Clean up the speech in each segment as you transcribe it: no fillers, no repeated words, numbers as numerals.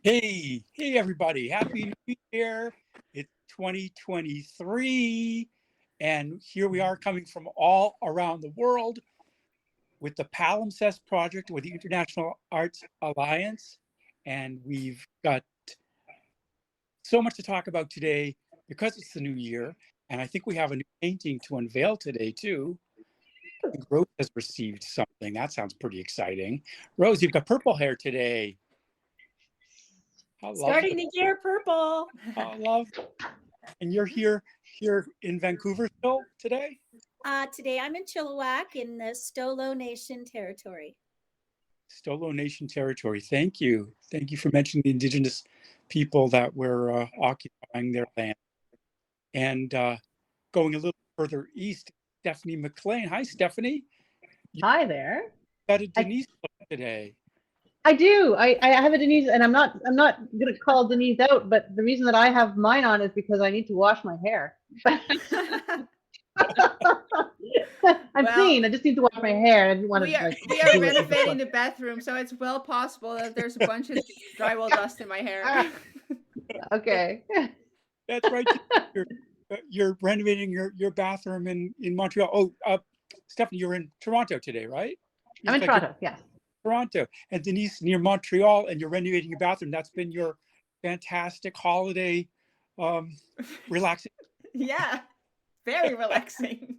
Hey, everybody. Happy New Year. It's 2023. And here we are coming from all around the world with the Palimpsest project with the International Arts Alliance. And we've got so much to talk about today because it's the new year. And I think we have a new painting to unveil today, too. I think Rose has received something. That sounds pretty exciting. Rose, you've got purple hair today. How lovely. Starting the year purple. I love. And you're here in Vancouver still today? Today I'm in Chilliwack in the Stolo Nation territory. Stolo Nation territory. Thank you. Thank you for mentioning the Indigenous people that were occupying their land. And going a little further east, Stephanie McLean. Hi, Stephanie. Hi there. Got a Denise today. I do. I have a Denise, and I'm not going to call Denise out, but the reason that I have mine on is because I need to wash my hair. I'm clean. I just need to wash my hair. I didn't want we are renovating the bathroom, so it's well possible that there's a bunch of drywall dust in my hair. Okay. That's right. You're renovating your bathroom in Montreal. Oh, Stephanie, you're in Toronto today, right? I'm in Toronto, yes. Toronto. And Denise, near Montreal, and you're renovating your bathroom. That's been your fantastic holiday relaxing. Yeah, very relaxing.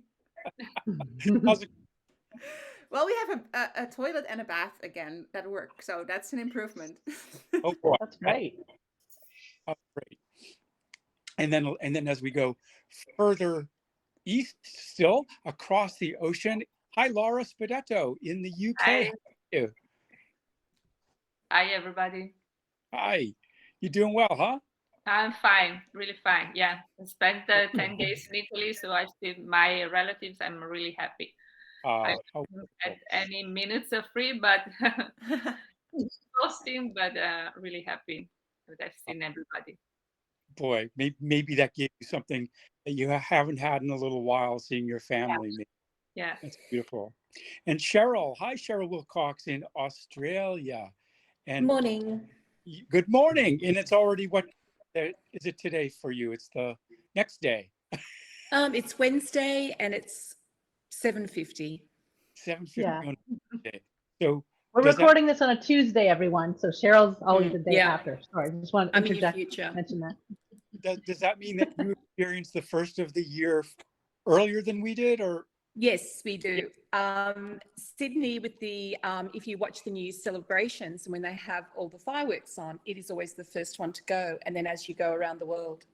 Well, we have a toilet and a bath again that work, so that's an improvement. Oh, boy. That's great. Oh, great. And then as we go further east, still across the ocean. Hi, Lara Spedetto in the UK. Hi. You. Hi, everybody. Hi. You doing well, huh? I'm fine, really fine. Yeah, I spent 10 days in Italy, so I see my relatives. I'm really happy. I haven't had any minutes of free, but exhausting, but really happy that I've seen everybody. Boy, maybe that gave you something that you haven't had in a little while, seeing your family. Yeah. That's beautiful. And Cheryl, hi, Cheryl Wilcox in Australia. And Morning. Good morning. And it's already what is it today for you? It's the next day. It's Wednesday and it's 7:50. 7:50 Yeah. on Wednesday. So we're recording this on a Tuesday, everyone. So Cheryl's always the day after. Sorry, I just want to mention that. Does that mean that you experienced the first of the year earlier than we did, or? Yes, we do. Sydney, with the if you watch the news celebrations and when they have all the fireworks on, it is always the first one to go, and then as you go around the world.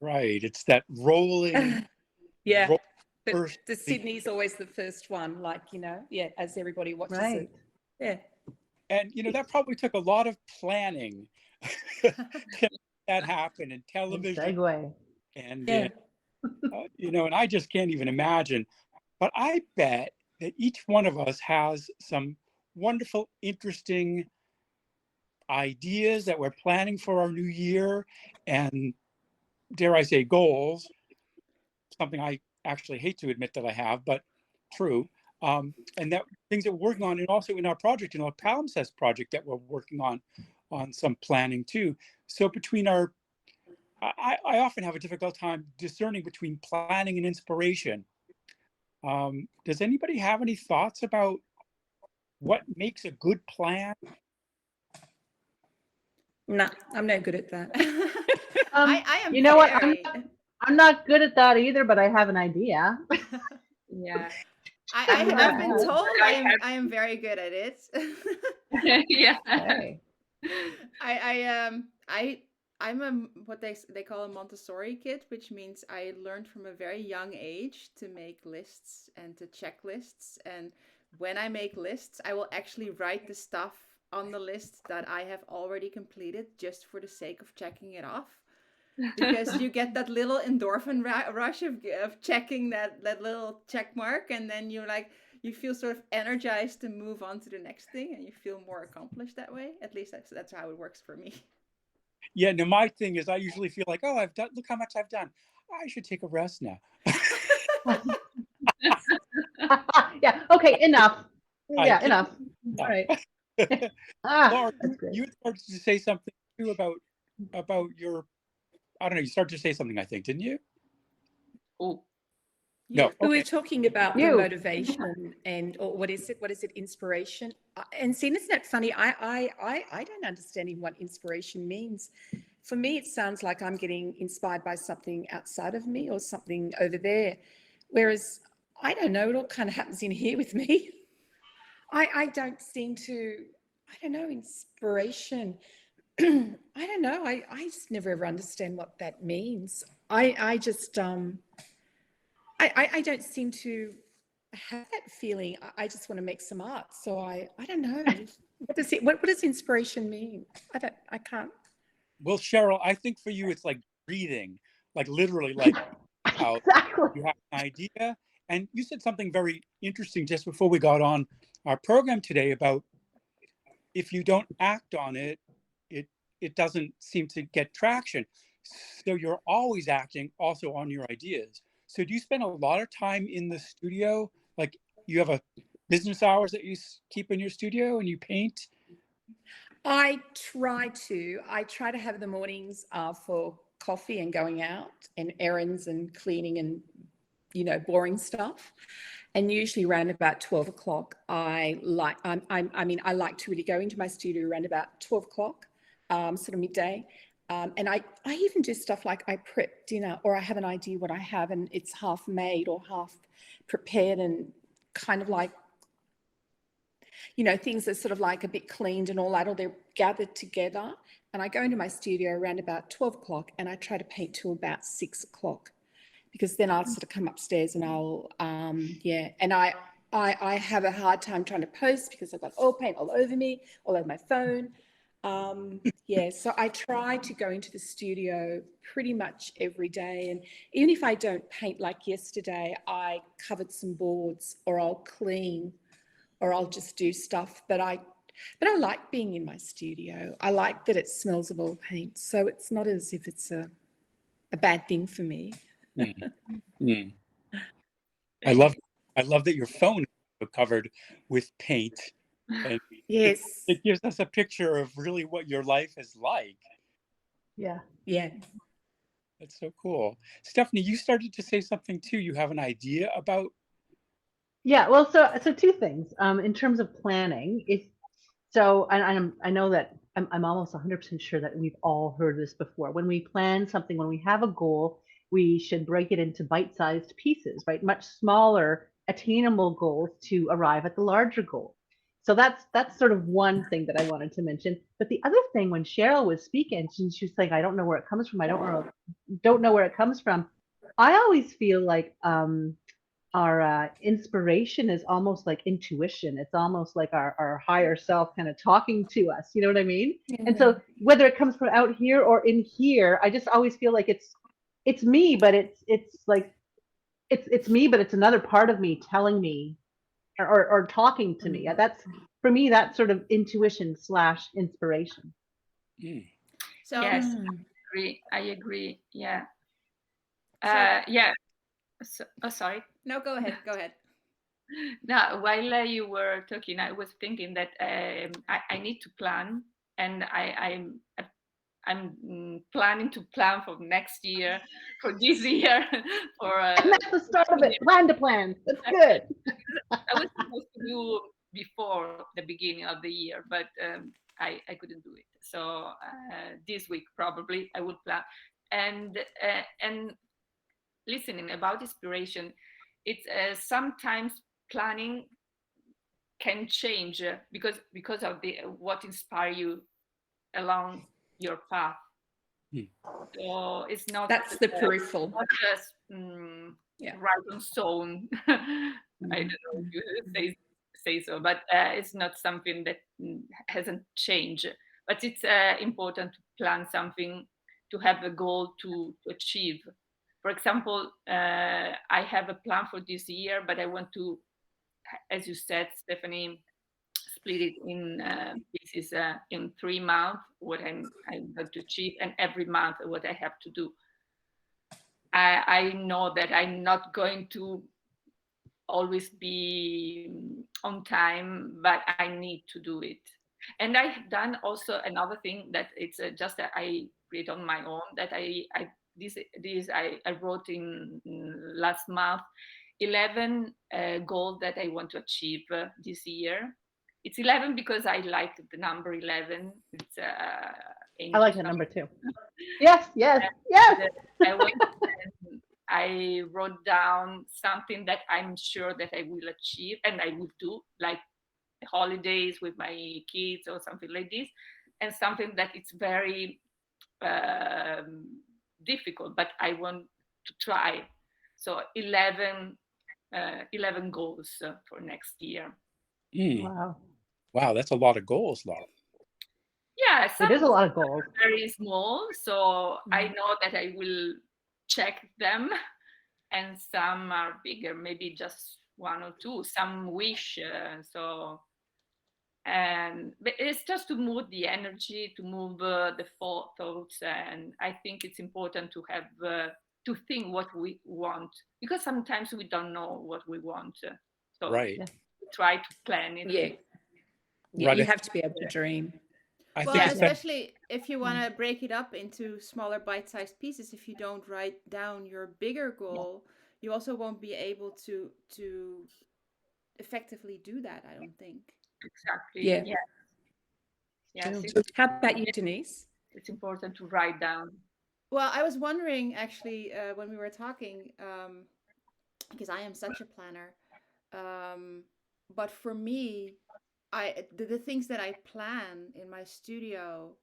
Right. It's that rolling. Yeah. The Sydney's always the first one, like, as everybody watches it. Yeah. And, that probably took a lot of planning to make that happen, and television. Segue. And, and I just can't even imagine. But I bet that each one of us has some wonderful, interesting ideas that we're planning for our new year, and dare I say goals, something I actually hate to admit that I have, but true. And that things that we're working on, and also in our project, in our Palimpsest project that we're working on some planning too. So between I often have a difficult time discerning between planning and inspiration. Does anybody have any thoughts about what makes a good plan? No, I'm no good at that. I am. You know what? I'm not good at that either, but I have an idea. Yeah. I have been told I am very good at it. Yeah. Okay. I'm a what they call a Montessori kid, which means I learned from a very young age to make lists and to check lists. And when I make lists, I will actually write the stuff on the list that I have already completed just for the sake of checking it off. Because you get that little endorphin rush of checking that little check mark, and then you feel sort of energized to move on to the next thing, and you feel more accomplished that way. At least that's how it works for me. Yeah, no, my thing is I usually feel like, oh, look how much I've done. I should take a rest now. Yeah, okay, enough. Yeah, enough. All right. Laura, That's great. you had started to say something too about your, I don't know, you started to say something, I think, didn't you? Oh, No. We were Okay. talking about the You. motivation and, or what is it? What is it? Inspiration. And see, isn't that funny? I don't understand even what inspiration means. For me, it sounds like I'm getting inspired by something outside of me or something over there. Whereas I don't know, it all kind of happens in here with me. I don't seem to, I don't know, inspiration. I don't know. I just never ever understand what that means. I just I don't seem to have that feeling. I just want to make some art. So I don't know. What does inspiration mean? I can't. Well, Cheryl, I think for you, it's like breathing, like literally, like out. Exactly. You have an idea. And you said something very interesting just before we got on our program today about if you don't act on it, it doesn't seem to get traction. So you're always acting also on your ideas. So do you spend a lot of time in the studio? Like you have a business hours that you keep in your studio and you paint? I try to have the mornings for coffee and going out and errands and cleaning and, you know, boring stuff. And usually around about 12 o'clock, I like to really go into my studio around about 12 o'clock, sort of midday. And I even do stuff like I prep dinner, or I have an idea what I have and it's half made or half prepared and kind of like, you know, things are sort of like a bit cleaned and all that, or they're gathered together. And I go into my studio around about 12 o'clock and I try to paint till about 6 o'clock, because then I'll sort of come upstairs and I'll, and I have a hard time trying to post because I've got oil paint all over me, all over my phone. So I try to go into the studio pretty much every day. And even if I don't paint, like yesterday, I covered some boards, or I'll clean, or I'll just do stuff. But I like being in my studio. I like that it smells of oil paint. So it's not as if it's a bad thing for me. Mm. I love that your phone is covered with paint. And Yes. it gives us a picture of really what your life is like. Yeah. Yeah. That's so cool. Stephanie, you started to say something too. You have an idea about. Yeah, well, so two things. In terms of planning, I know that I'm almost 100% sure that we've all heard this before. When we plan something, when we have a goal, we should break it into bite-sized pieces, right? Much smaller, attainable goals to arrive at the larger goal. So that's sort of one thing that I wanted to mention. But the other thing, when Cheryl was speaking, she was saying, "I don't know where it comes from. I don't know where it comes from." I always feel like our inspiration is almost like intuition. It's almost like our higher self kind of talking to us. You know what I mean? Yeah. And so whether it comes from out here or in here, I just always feel like it's me, but it's like it's me, but it's another part of me telling me or talking to me. That's, for me, that's sort of intuition / inspiration. So yes, I agree. Yeah. So- Yeah. So, oh, sorry. no, go ahead. Go ahead. No, while you were talking, I was thinking that I need to plan, and I'm planning to plan for next year, for this year, for And that's the start of it. Plan to plan. That's good. I was supposed to do before the beginning of the year, but I couldn't do it. So this week probably I will plan. And listening about inspiration, it's sometimes planning can change because of the what inspire you along your path. So it's not That's the peripheral. not just right on stone. I don't know if you say so, but it's not something that hasn't changed. But it's important to plan something, to have a goal to achieve. For example, I have a plan for this year, but I want to, as you said, Stephanie, split it in pieces in 3 months, what I'm going to achieve, and every month what I have to do. I know that I'm not going to always be on time, but I need to do it. And I have done also another thing that it's just that I create on my own, that I wrote in last month 11 goals that I want to achieve this year. It's 11 because I like the number 11. It's I like that number too. Yes, yes, yes. I wrote down something that I'm sure that I will achieve and I will do, like holidays with my kids or something like this, and something that it's very difficult, but I want to try. So 11 goals for next year. Wow. Wow, that's a lot of goals, Lara. Yeah, It is a lot of goals. very small, so I know that I will check them, and some are bigger, maybe just one or two, some wish. But it's just to move the energy, to move the thoughts, and I think it's important to have to think what we want, because sometimes we don't know what we want. So Right. try to plan it. Yeah. Yeah, Right. you have to be able to dream. I Well, think and it's that, especially if you want to break it up into smaller bite-sized pieces, if you don't write down your bigger goal, you also won't be able to effectively do that, I don't think. Exactly. Yeah. Yes. How about you, Denise? It's important to write down. Well, I was wondering actually when we were talking, because I am such a planner, but for me, the things that I plan in my studio,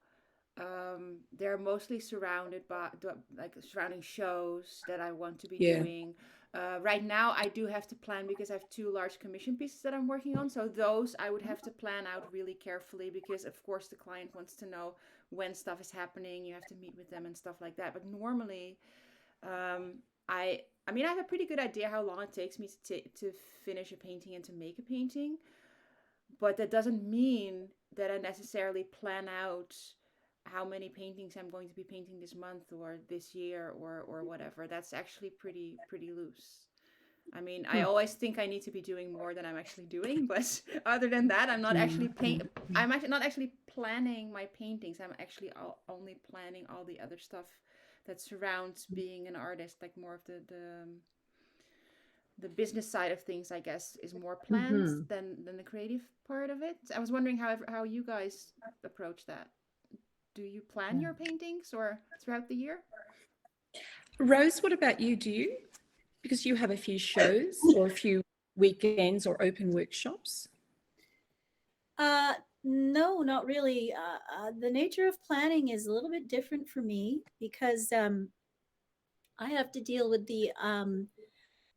they're mostly surrounded by like surrounding shows that I want to be doing. Right now, I do have to plan because I have two large commission pieces that I'm working on. So those I would have to plan out really carefully because, of course, the client wants to know when stuff is happening. You have to meet with them and stuff like that. But normally, I mean, I have a pretty good idea how long it takes me to finish a painting and to make a painting. But that doesn't mean that I necessarily plan out how many paintings I'm going to be painting this month or this year or whatever. That's actually pretty loose. I mean, I always think I need to be doing more than I'm actually doing, but other than that, I'm not actually I'm actually not actually planning my paintings. I'm actually only planning all the other stuff that surrounds being an artist, like more of the business side of things, I guess, is more planned than the creative part of it. I was wondering how you guys approach that. Do you plan your paintings or throughout the year? Rose, what about you? Do you? Because you have a few shows or a few weekends or open workshops. No, not really. The nature of planning is a little bit different for me because I have to deal with the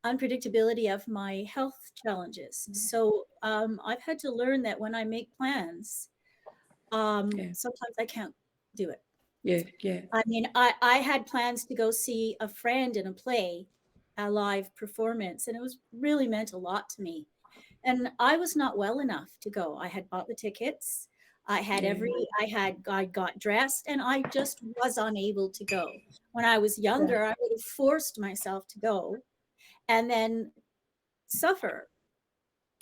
unpredictability of my health challenges. So I've had to learn that when I make plans, sometimes I can't do it. Yeah. I mean, I had plans to go see a friend in a play, a live performance, and it was really meant a lot to me. And I was not well enough to go. I had bought the tickets. I got dressed and I just was unable to go. When I was younger, I would have forced myself to go and then suffer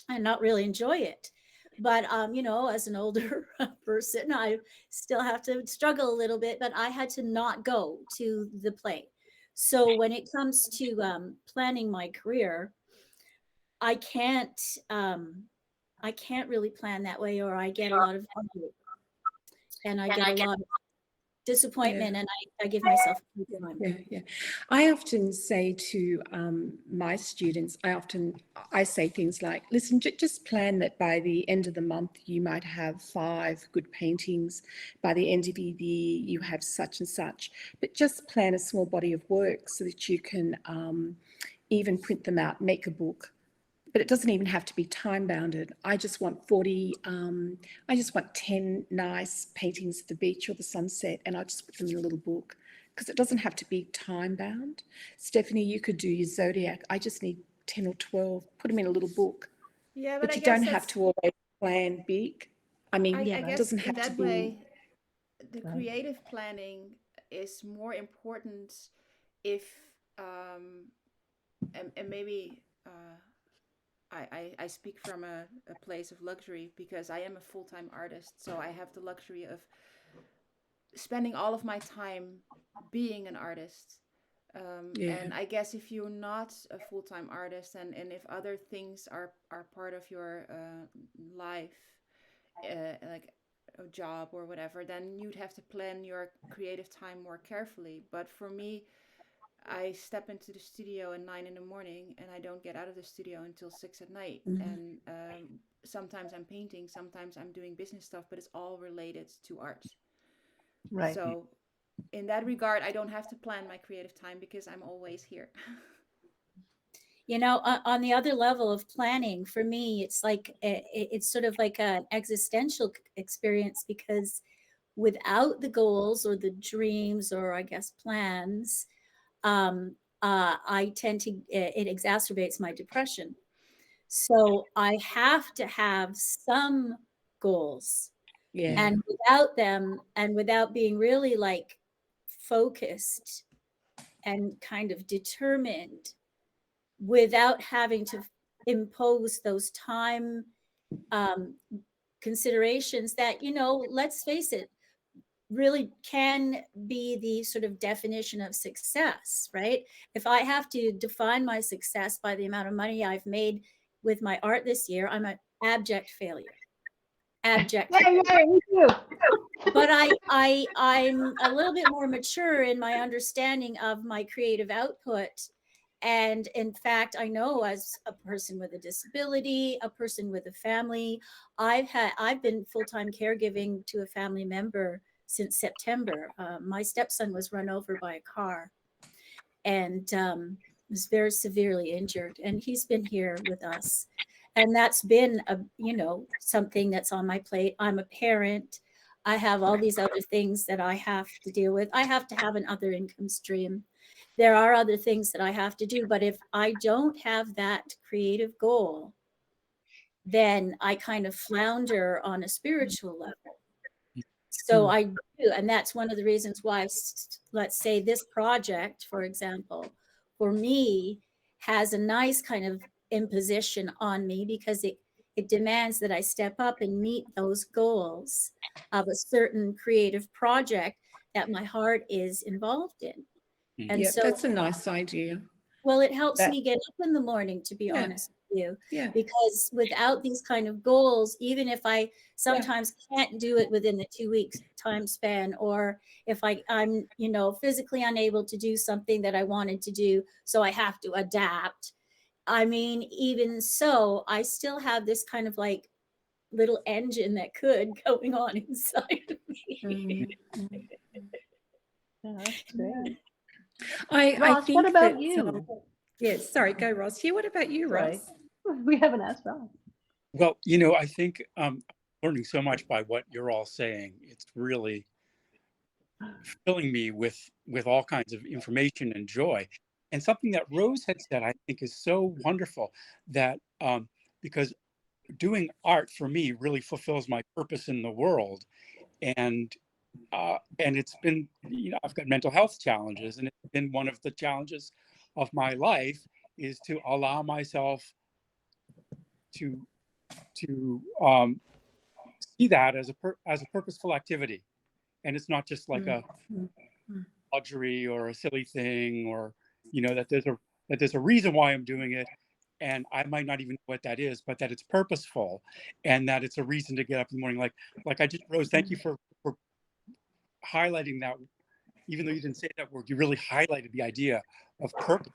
and not really enjoy it. But as an older person, I still have to struggle a little bit, but I had to not go to the play. So when it comes to planning my career, I can't really plan that way, or I get a lot of and I get a lot of disappointment, and I give myself time. Yeah. I often say to my students, I say things like, listen, just plan that by the end of the month you might have 5 good paintings. By the end of the year you have such and such. But just plan a small body of work so that you can even print them out, make a book. But it doesn't even have to be time bounded. I just want 10 nice paintings of the beach or the sunset, and I just put them in a little book because it doesn't have to be time bound. Stephanie, you could do your zodiac. I just need 10 or 12, put them in a little book. Yeah, but you don't have to always plan big. I mean, I it guess doesn't in have to that be. way, the creative planning is more important if and maybe I speak from a place of luxury because I am a full-time artist. So I have the luxury of spending all of my time being an artist. Yeah. And I guess if you're not a full-time artist, and if other things are part of your life, like a job or whatever, then you'd have to plan your creative time more carefully. But for me, I step into the studio at 9 in the morning and I don't get out of the studio until 6 at night. And sometimes I'm painting, sometimes I'm doing business stuff, but it's all related to art. Right. So in that regard, I don't have to plan my creative time because I'm always here. You know, on the other level of planning, for me, it's like it's sort of like an existential experience, because without the goals or the dreams, or I guess plans, I tend to, it exacerbates my depression. So I have to have some goals, Yeah. and without them, and without being really like focused and kind of determined, without having to impose those time um, considerations that, you know, let's face it, really can be the sort of definition of success, right? If I have to define my success by the amount of money I've made with my art this year, I'm an abject failure. Abject. Yeah, me too. But I'm a little bit more mature in my understanding of my creative output. And in fact, I know, as a person with a disability, a person with a family, I've been full-time caregiving to a family member since September. My stepson was run over by a car and was very severely injured, and he's been here with us. And that's been a, you know, something that's on my plate. I'm a parent. I have all these other things that I have to deal with. I have to have another income stream. There are other things that I have to do, but if I don't have that creative goal, then I kind of flounder on a spiritual level. So I do, and that's one of the reasons why, let's say this project, for example, for me, has a nice kind of imposition on me, because it demands that I step up and meet those goals of a certain creative project that my heart is involved in. And Yeah, so, that's a nice idea. well, it helps That- me get up in the morning, to be Yeah. honest with you, Yeah. because without these kind of goals, even if I sometimes can't do it within the 2 weeks time span, or if I'm, you know, physically unable to do something that I wanted to do, so I have to adapt. I mean, even so, I still have this kind of like little engine that could going on inside of me. Yeah, that's great. I Ross, think what about that, you? yes, sorry, go Ross. Yeah, what about you, Sorry. Ross? We haven't asked Ross. Well, you know, I think learning so much by what you're all saying. It's really filling me with all kinds of information and joy. And something that Rose had said, I think, is so wonderful, that because doing art for me really fulfills my purpose in the world. And it's been, you know, I've got mental health challenges, and it's been one of the challenges of my life, is to allow myself to see that as a purposeful activity, and it's not just like a luxury or a silly thing, or, you know, that there's a reason why I'm doing it, and I might not even know what that is, but that it's purposeful, and that it's a reason to get up in the morning. Like I just, Rose, thank you for highlighting that. Even though you didn't say that word, you really highlighted the idea of purpose,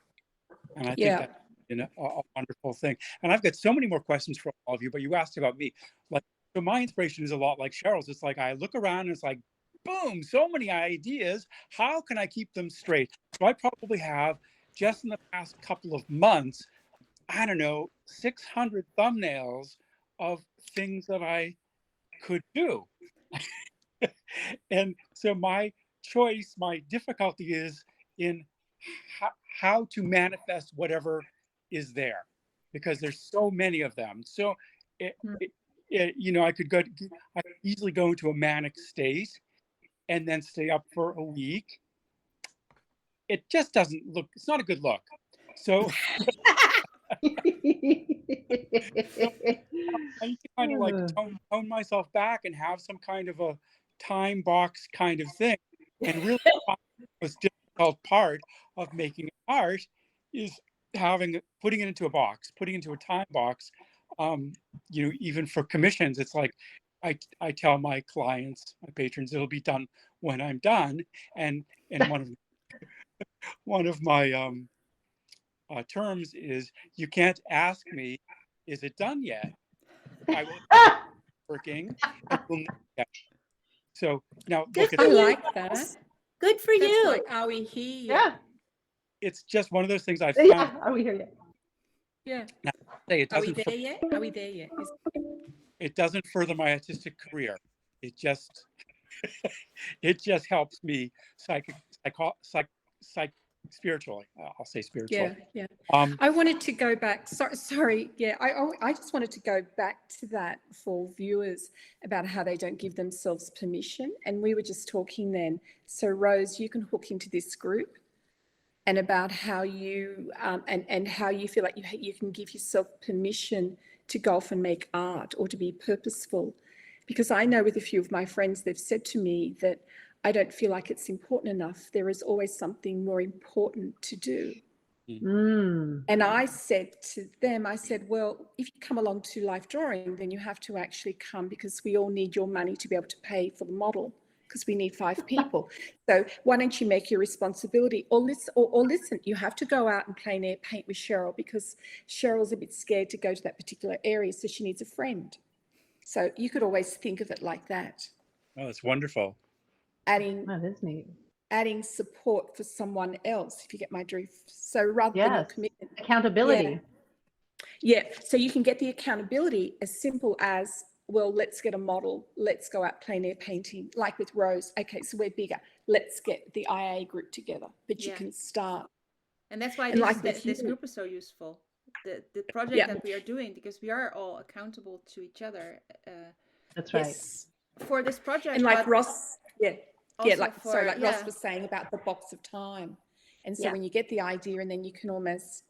and I think Yeah. that's, you know, a wonderful thing. And I've got so many more questions for all of you, but you asked about me. Like, so my inspiration is a lot like Cheryl's. It's like I look around and it's like, boom, so many ideas. How can I keep them straight? So I probably have, just in the past couple of months, I don't know, 600 thumbnails of things that I could do. And so my choice, my difficulty is in how to manifest whatever is there, because there's so many of them. So you know, I could easily go into a manic state and then stay up for a week. It just doesn't look, it's not a good look. So I need to kind of like tone myself back and have some kind of a time box kind of thing. And really, the most difficult part of making art is putting it into a box, putting it into a time box. Even for commissions, it's like I tell my clients, my patrons, it'll be done when I'm done. And one of my terms is, you can't ask me, is it done yet? I will working and will not get. So now Good look at for I you. like that. Ross. Good for That's you. like, are we here yet? Yeah. it's just one of those things I Yeah. found. Are we here yet? Yeah. Say it Are we doesn't there yet? Are we there yet? it doesn't further my artistic career. It just it just helps me spiritually. I'll say spiritually. Yeah, yeah. I wanted to go back. Sorry. Yeah, I just wanted to go back to that for viewers about how they don't give themselves permission. And we were just talking then. So Rose, you can hook into this group, and about how you and how you feel like you can give yourself permission to go off and make art or to be purposeful. Because I know with a few of my friends, they've said to me that I don't feel like it's important enough. There is always something more important to do. Mm. And I said to them, I said, well, if you come along to Life Drawing, then you have to actually come, because we all need your money to be able to pay for the model, because we need 5 people. So why don't you make your responsibility, or listen, you have to go out and plein air paint with Cheryl, because Cheryl's a bit scared to go to that particular area, so she needs a friend. So you could always think of it like that. Oh, that's wonderful. Adding That is neat. adding support for someone else, if you get my drift. So rather than your commitment. Accountability. Yeah. So you can get the accountability as simple as, well, let's get a model. Let's go out plein air painting, like with Rose. Okay, so we're bigger. Let's get the IA group together. But you can start. And that's why And like this group is so useful. The project that we are doing, because we are all accountable to each other. That's right. Yes. For this project. And like Ross, like Ross was saying about the box of time. And so when you get the idea, and then you can almost,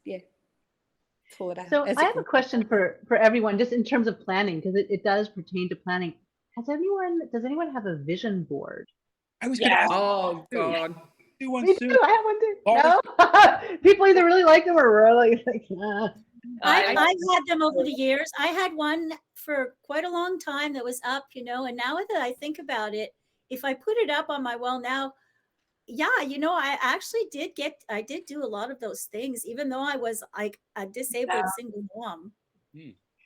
pull it out. So I have a question for everyone, just in terms of planning, because it does pertain to planning. Does anyone have a vision board? I was going to ask. Oh, God. Do one Me soon. too. I have one too. No? People either really like them or really like, nah. I've had them over the years. I had one for quite a long time that was up, and now that I think about it, if I put it up on my wall now, I actually did do a lot of those things, even though I was like a disabled single mom.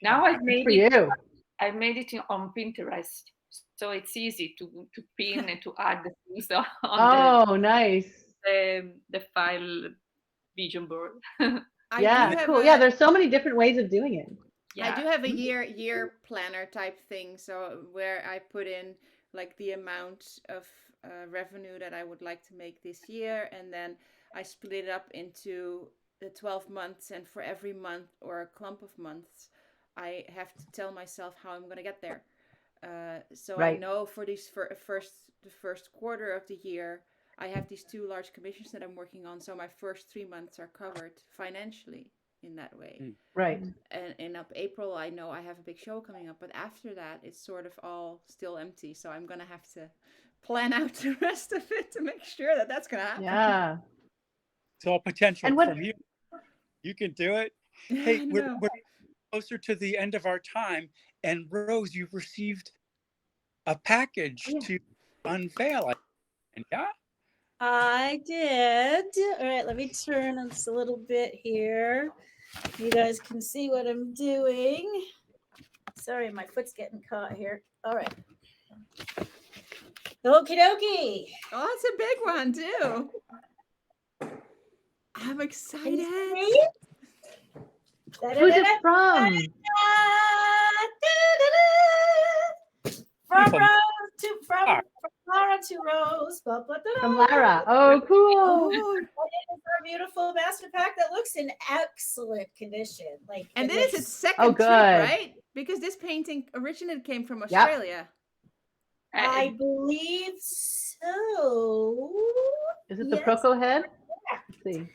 Now I've made it on Pinterest, so it's easy to pin and to add the things on nice. the file vision board. Cool. There's so many different ways of doing it. I do have a year planner type thing, so where I put in like the amount of revenue that I would like to make this year, and then I split it up into the 12 months, and for every month or a clump of months I have to tell myself how I'm going to get there. I know for the first quarter of the year I have these 2 large commissions that I'm working on, so my first 3 months are covered financially in that way. Right. And in April, I know I have a big show coming up, but after that, it's sort of all still empty. So I'm going to have to plan out the rest of it to make sure that that's going to happen. Yeah. It's all potential from you. You can do it. Hey, we're closer to the end of our time. And Rose, you've received a package to unveil. Yeah? I did. All right, let me turn this a little bit here. You guys can see what I'm doing. Sorry, my foot's getting caught here. All right. Okie dokie. Oh, it's a big one too. I'm excited. Who's it from? From Lara to Rose. From Lara. Oh, cool. It is our beautiful master pack that looks in excellent condition. And this is its second trip, right? Because this painting originally came from Australia. I believe so. Is it the Proco head? Let's see.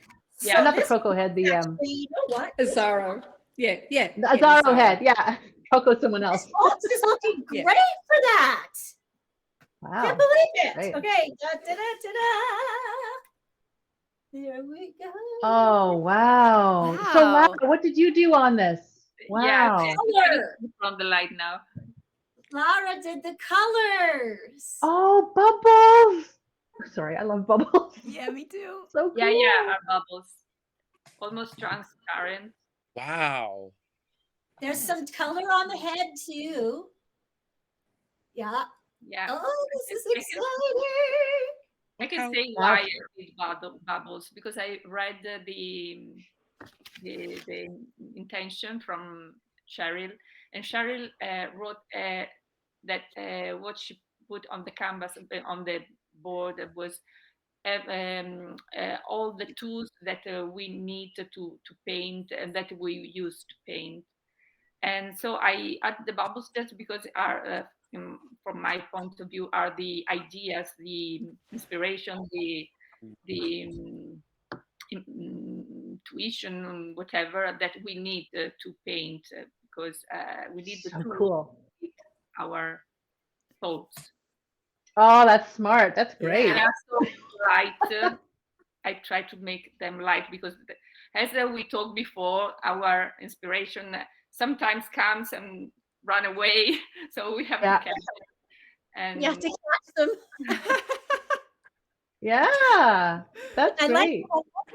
Yeah. Not the this Coco head, the actually, you know what? Azaro. Yeah, yeah. the yeah, Azaro head. Yeah, Coco, someone This else. box is looking Yeah. great for that. Can't Wow. believe it. Great. Okay. Da, da, da, da, da. There we go. Oh wow. So Wow. Lara, what did you do on this? Yeah, Wow. Color. from the light now. Lara did the colors. Oh, bubbles. Sorry, I love bubbles. Yeah, me too. So cool. Yeah, our bubbles. Almost transparent. Wow. There's some color on the head too. Yeah. Yeah. Oh, this is I can- exciting. I can How- say why I did bubbles, because I read the intention from Cheryl, and Cheryl wrote that what she put on the canvas on the board was all the tools that we need to paint and that we use to paint. And so I add the bubbles just because are from my point of view are the ideas, the inspiration, the intuition, whatever that we need to paint because we need the So tools cool. to paint our thoughts. Oh, that's smart. That's great. Yeah. Yeah, so light. I try to make them light because, as we talked before, our inspiration sometimes comes and run away. So we have Yeah. to catch it. And You have to catch them. Yeah, that's I like great.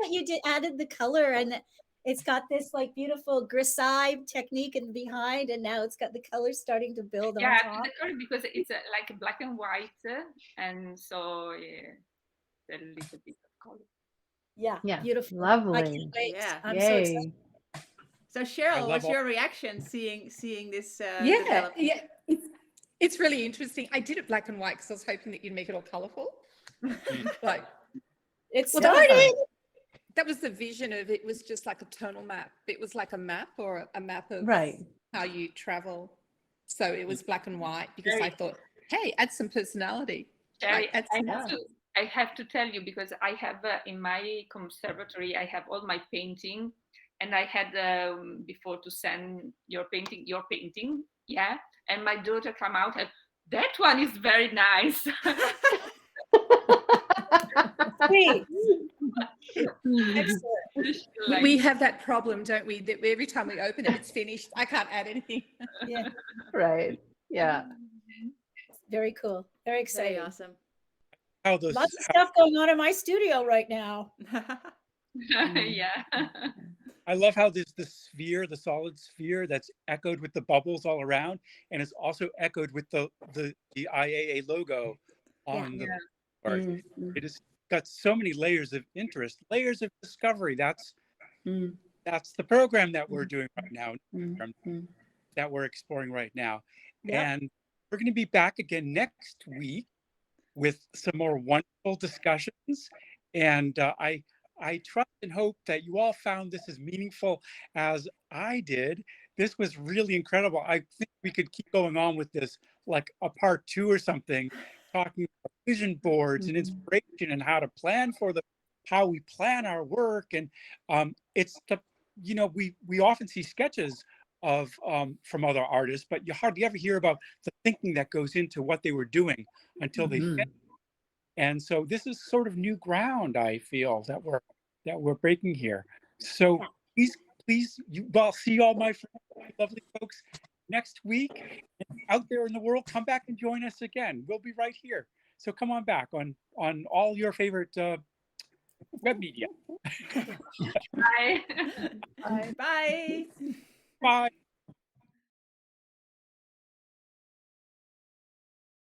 that you did added the color and it's got this like beautiful grisaille technique in behind, and now it's got the color starting to build yeah, on to top. the color because it's like a black and white, and so a little bit of color. Yeah, Yeah, beautiful. I lovely. can't wait. Yeah. I'm so excited. Yay. So I Cheryl, love what's all- your reaction seeing this Yeah, develop? yeah. It's really interesting. I did it black and white because I was hoping that you'd make it all colorful. Like, It's well, started. that was the vision of it. Was just like a tonal map. It was like a map or a map of Right. how you travel. So it was black and white because I Very- thought, hey, add some personality. Jerry, Like, add some I have to tell you because I have in my conservatory I have all my painting, and I had before to send your painting, yeah, and my daughter come out and that one is very nice. Sweet. Excellent. Like, we have that problem, don't we? That every time we open it, it's finished. I can't add anything. Yeah, Right. Yeah. very cool. Very exciting. Very awesome. How those Lots of stuff going on in my studio right now. yeah. I love how there's the sphere, the solid sphere that's echoed with the bubbles all around, and it's also echoed with the IAA logo on the board. Mm, It has got so many layers of interest, layers of discovery. That's the program that we're doing right now, that we're exploring right now. Yep. And we're going to be back again next week with some more wonderful discussions. And I trust and hope that you all found this as meaningful as I did. This was really incredible. I think we could keep going on with this, like a part 2 or something, talking about vision boards and inspiration and how to plan for them, how we plan our work. And it's the, we often see sketches of from other artists, but you hardly ever hear about the thinking that goes into what they were doing until they finished. And so this is sort of new ground, I feel, that we're breaking here. So please, I'll see all my friends, lovely folks, next week. And out there in the world, come back and join us again. We'll be right here. So come on back on all your favorite web media. Bye. Bye. Bye.